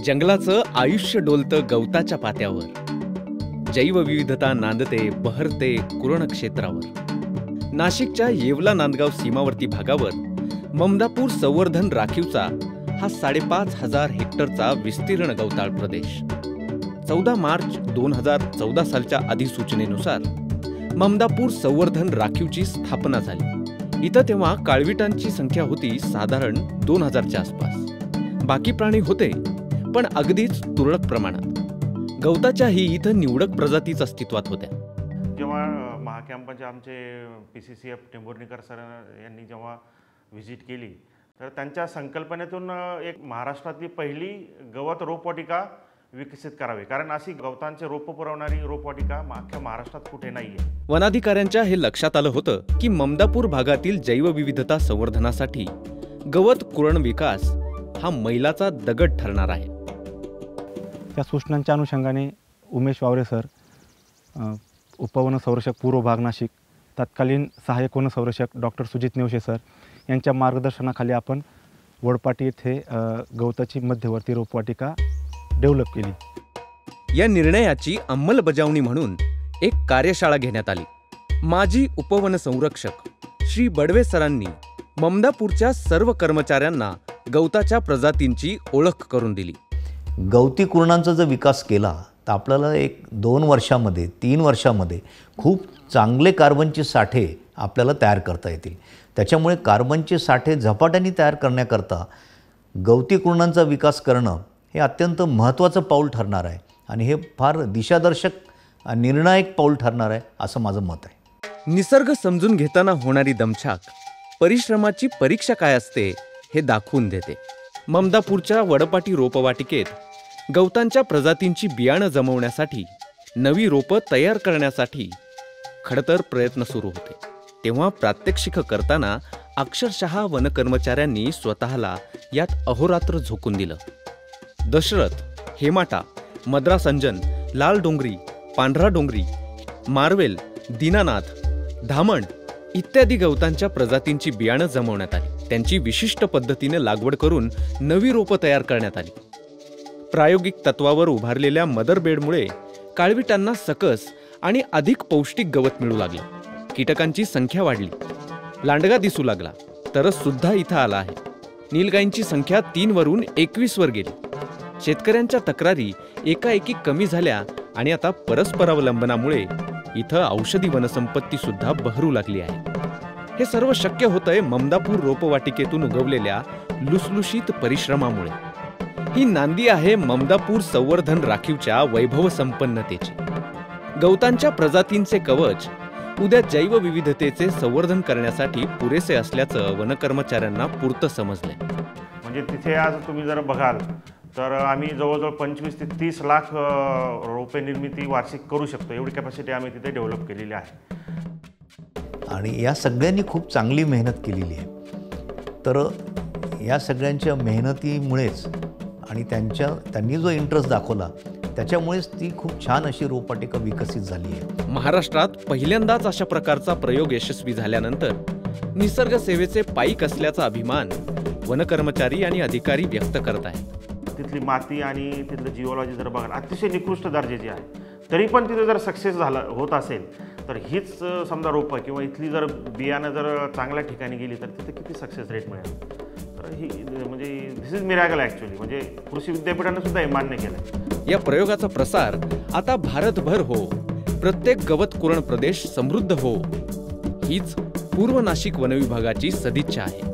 जंगलाचं आयुष्य डोलतं गवताच्या पात्यावर, जैवविविधता नांदते बहरते कुरण क्षेत्रावर। नाशिकच्या येवला नांदगाव सीमावर्ती भागावर ममदापूर संवर्धन राखीवचा हा 5,500 हेक्टरचा विस्तीर्ण गवताळ प्रदेश 14 मार्च 2014 सालच्या अधिसूचनेनुसार ममदापूर संवर्धन राखीवची स्थापना झाली। इथं तेव्हा काळविटांची संख्या होती साधारण 2000च्या आसपास। बाकी प्राणी होते पण अगदीच तुरळक प्रमाणात। गवताच्याही इथं निवडक प्रजातीच अस्तित्वात होत्या। जेव्हा महाकॅम्पचे आमचे PCCF टेंभुर्णीकर सर यांनी जेव्हा व्हिजिट केली तर त्यांच्या संकल्पनेतून एक महाराष्ट्रातली पहिली गवत रोपवाटिका विकसित करावी, कारण अशी गवतांचे रोप पुरवणारी रोपवाटिका अख्ख्या महाराष्ट्रात कुठे नाहीये। वनाधिकाऱ्यांच्या हे लक्षात आलं होतं की ममदापूर भागातील जैवविविधता संवर्धनासाठी गवत कुरण विकास हा मैलाचा दगड ठरणार आहे। त्या सूचनांच्या अनुषंगाने उमेश वावरे सर, उपवन संरक्षक पूर्व भाग नाशिक, तत्कालीन सहाय्यक वन संरक्षक डॉक्टर सुजित नेवशे सर यांच्या मार्गदर्शनाखाली आपण वडपाटी येथे गवताची मध्यवर्ती रोपवाटिका डेव्हलप केली। या निर्णयाची अंमलबजावणी म्हणून एक कार्यशाळा घेण्यात आली। माजी उपवन संरक्षक श्री बडवे सरांनी ममदापूरच्या सर्व कर्मचाऱ्यांना गवताच्या प्रजातींची ओळख करून दिली। गवती कुरणांचा जर विकास केला तर आपल्याला 1-2 वर्षामध्ये 3 वर्षामध्ये खूप चांगले कार्बनचे साठे आपल्याला तयार करता येतील। त्याच्यामुळे कार्बनचे साठे झपाट्याने तयार करण्याकरता गवती कुरणांचा विकास करणं हे अत्यंत महत्त्वाचं पाऊल ठरणार आहे आणि हे फार दिशादर्शक निर्णायक पाऊल ठरणार आहे असं माझं मत आहे। निसर्ग समजून घेताना होणारी दमछाक परिश्रमाची परीक्षा काय असते हे दाखवून देते। ममदापूरच्या वडपाटी रोपवाटिकेत गवतांच्या प्रजातींची बियाणं जमवण्यासाठी, नवी रोपं तयार करण्यासाठी खडतर प्रयत्न सुरू होते। तेव्हा प्रात्यक्षिक करताना अक्षरशः वनकर्मचाऱ्यांनी स्वतःला यात अहोरात्र झोकून दिलं। दशरथ, हेमाटा, मद्रास अंजन, लाल डोंगरी, पांढरा डोंगरी, मार्वेल, दीनानाथ, धामण इत्यादी गवतांच्या प्रजातींची बियाणं जमवण्यात आली। त्यांची विशिष्ट पद्धतीने लागवड करून नवी रोपं तयार करण्यात आली। प्रायोगिक तत्वावर उभारलेल्या मदरबेडमुळे काळविटांना सकस आणि अधिक पौष्टिक गवत मिळू लागलं। कीटकांची संख्या वाढली, लांडगा दिसू लागला, तरस सुद्धा इथं आला आहे। नीलगायींची संख्या 3 वरून 21 वर गेली। शेतकऱ्यांच्या तक्रारी एकाएकी कमी झाल्या आणि आता परस्परावलंबनामुळे इथं औषधी वनसंपत्ती सुद्धा बहरू लागली आहे। हे सर्व शक्य होतंय ममदापूर रोपवाटिकेतून उगवलेल्या लुसलुशीत परिश्रमामुळे। ही नांदी आहे ममदापूर संवर्धन राखीवच्या वैभव संपन्नतेची। गवतांच्या प्रजातींचे कवच उद्या जैवविविधतेचे संवर्धन करण्यासाठी पुरेसे असल्याचं वनकर्मचाऱ्यांना पुरतं समजलंय। म्हणजे तिथे आज तुम्ही जर बघाल तर आम्ही जवळजवळ 25 ते 30 लाख रोपे निर्मिती वार्षिक करू शकतो, एवढी कॅपॅसिटी आम्ही तिथे डेव्हलप केलेली आहे। आणि या सगळ्यांनी खूप चांगली मेहनत केलेली आहे। तर या सगळ्यांच्या मेहनतीमुळेच आणि त्यांनी जो इंटरेस्ट दाखवला त्याच्यामुळेच ती खूप छान अशी रोपवाटिका विकसित झाली आहे। महाराष्ट्रात पहिल्यांदाच अशा प्रकारचा प्रयोग यशस्वी झाल्यानंतर निसर्ग सेवेचे पाईक असल्याचा अभिमान वनकर्मचारी आणि अधिकारी व्यक्त करत आहेत। तिथली माती आणि तिथलं जिओलॉजी जर बघाल अतिशय निकृष्ट दर्जाची आहे, तरी पण तिथे जर सक्सेस होत असेल तर हीच समजा रोपं किंवा इथली जर बियाणं जर चांगल्या ठिकाणी गेली तर तिथे किती सक्सेस रेट मिळेल। तर ही म्हणजे दिस इज मिरॅकल ॲक्च्युअली, म्हणजे कृषी विद्यापीठाने सुद्धा हे मान्य केलं। या प्रयोगाचा प्रसार आता भारतभर हो, प्रत्येक गवत कुरण प्रदेश समृद्ध हो, हीच पूर्व नाशिक वनविभागाची सदिच्छा आहे।